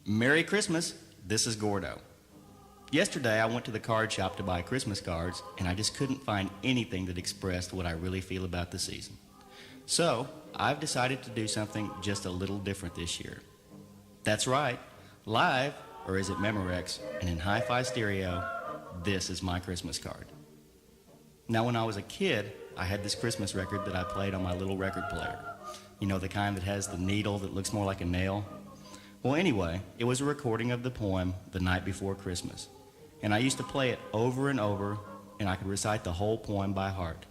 Merry Christmas, this is Gordo. Yesterday I went to the card shop to buy Christmas cards, and I just couldn't find anything that expressed what I really feel about the season. So, I've decided to do something just a little different this year. That's right, live, or is it Memorex, and in hi-fi stereo, this is my Christmas card. Now when I was a kid, I had this Christmas record that I played on my little record player. You know, the kind that has the needle that looks more like a nail? Well, anyway, it was a recording of the poem, The Night Before Christmas. And I used to play it over and over, and I could recite the whole poem by heart.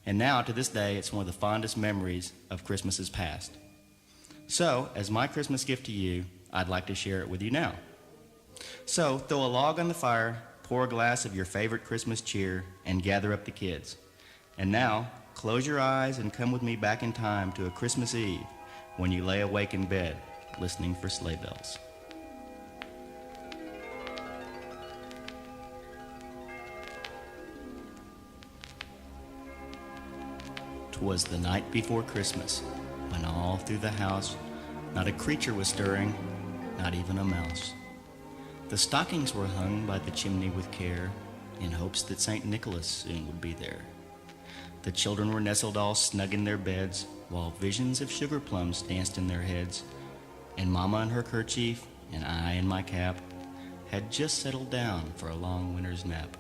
And now, to this day, it's one of the fondest memories of Christmases past. So, as my Christmas gift to you, I'd like to share it with you now. So, throw a log on the fire, pour a glass of your favorite Christmas cheer, and gather up the kids. And now, close your eyes and come with me back in time to a Christmas Eve when you lay awake in bed, listening for sleigh bells. 'Twas the night before Christmas, when all through the house not a creature was stirring, not even a mouse. The stockings were hung by the chimney with care, in hopes that St. Nicholas soon would be there. The children were nestled all snug in their beds, while visions of sugar plums danced in their heads, and Mama in her kerchief, and I in my cap, had just settled down for a long winter's nap.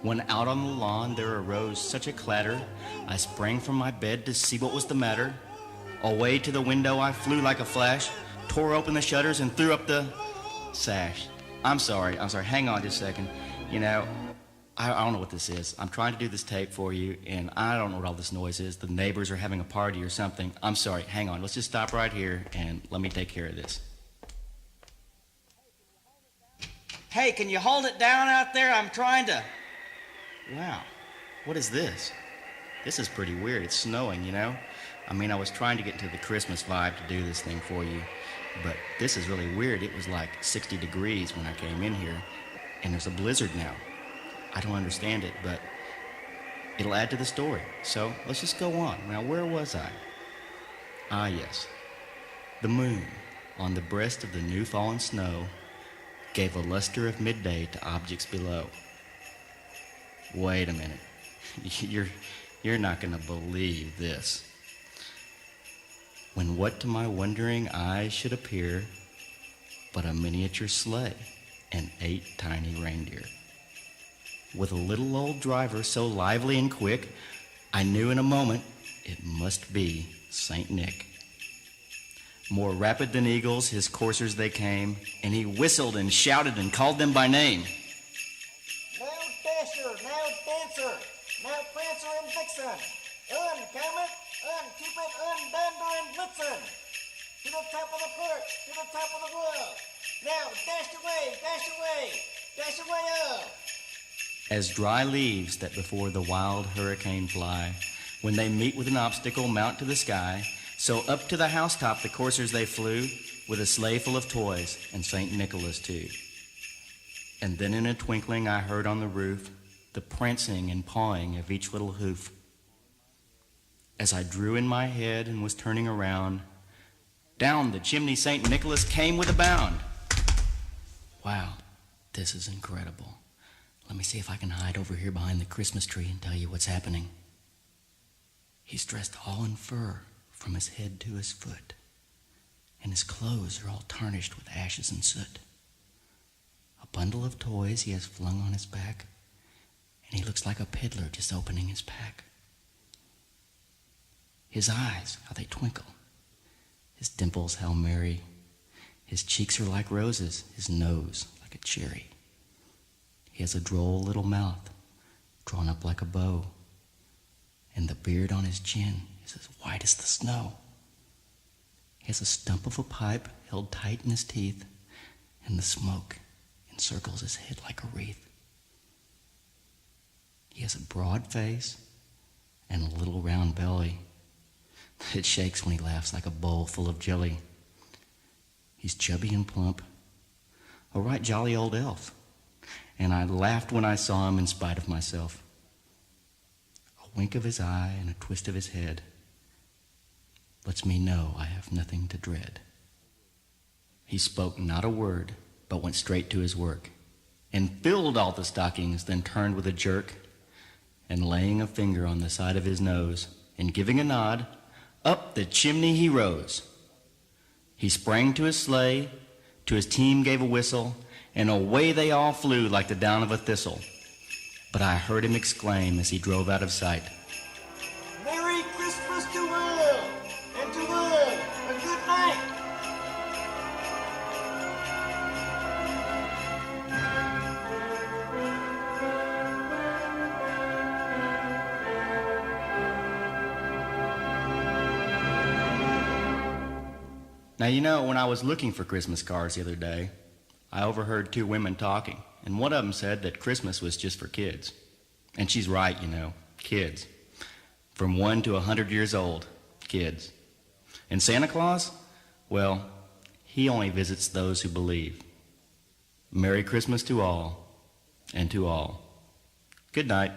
When out on the lawn there arose such a clatter, I sprang from my bed to see what was the matter. Away to the window I flew like a flash, tore open the shutters and threw up the sash. I'm sorry, hang on just a second. You know, I don't know what this is. I'm trying to do this tape for you, and I don't know what all this noise is. The neighbors are having a party or something. I'm sorry, hang on. Let's just stop right here, and let me take care of this. Hey, can you hold it down out there? I'm trying to... Wow, what is this? This is pretty weird. It's snowing, you know? I mean, I was trying to get into the Christmas vibe to do this thing for you, but this is really weird. It was like 60 degrees when I came in here, and there's a blizzard now. I don't understand it, but it'll add to the story. So let's just go on. Now, where was I? Ah, yes. The moon, on the breast of the new fallen snow, gave a luster of midday to objects below. Wait a minute. You're not going to believe this. When what to my wondering eyes should appear but a miniature sleigh and 8 tiny reindeer. With a little old driver so lively and quick, I knew in a moment it must be Saint Nick. More rapid than eagles, his coursers they came, and he whistled and shouted and called them by name. Now Dasher, now Dancer, now Prancer and Vixen, Comet, Cupid, Dander and Blitzen, to the top of the porch, to the top of the world. Now dash away, dash away, dash away up. As dry leaves that before the wild hurricane fly, when they meet with an obstacle mount to the sky, so up to the housetop the coursers they flew, with a sleigh full of toys, and St. Nicholas too. And then in a twinkling I heard on the roof the prancing and pawing of each little hoof. As I drew in my head and was turning around, down the chimney St. Nicholas came with a bound. Wow, this is incredible. Let me see if I can hide over here behind the Christmas tree and tell you what's happening. He's dressed all in fur from his head to his foot, and his clothes are all tarnished with ashes and soot. A bundle of toys he has flung on his back, and he looks like a peddler just opening his pack. His eyes, how they twinkle. His dimples, how merry. His cheeks are like roses, his nose like a cherry. He has a droll little mouth, drawn up like a bow, and the beard on his chin is as white as the snow. He has a stump of a pipe held tight in his teeth, and the smoke encircles his head like a wreath. He has a broad face and a little round belly. It shakes when he laughs like a bowl full of jelly. He's chubby and plump, a right jolly old elf, and I laughed when I saw him in spite of myself. A wink of his eye and a twist of his head lets me know I have nothing to dread. He spoke not a word, but went straight to his work, and filled all the stockings, then turned with a jerk, and laying a finger on the side of his nose, and giving a nod, up the chimney he rose. He sprang to his sleigh, to his team gave a whistle, and away they all flew like the down of a thistle. But I heard him exclaim as he drove out of sight, Merry Christmas to all, and to all a good night. Now, you know, when I was looking for Christmas cards the other day, I overheard two women talking, and one of them said that Christmas was just for kids. And she's right, you know, kids. From 1 to 100 years old, kids. And Santa Claus, well, he only visits those who believe. Merry Christmas to all, and to all. Good night.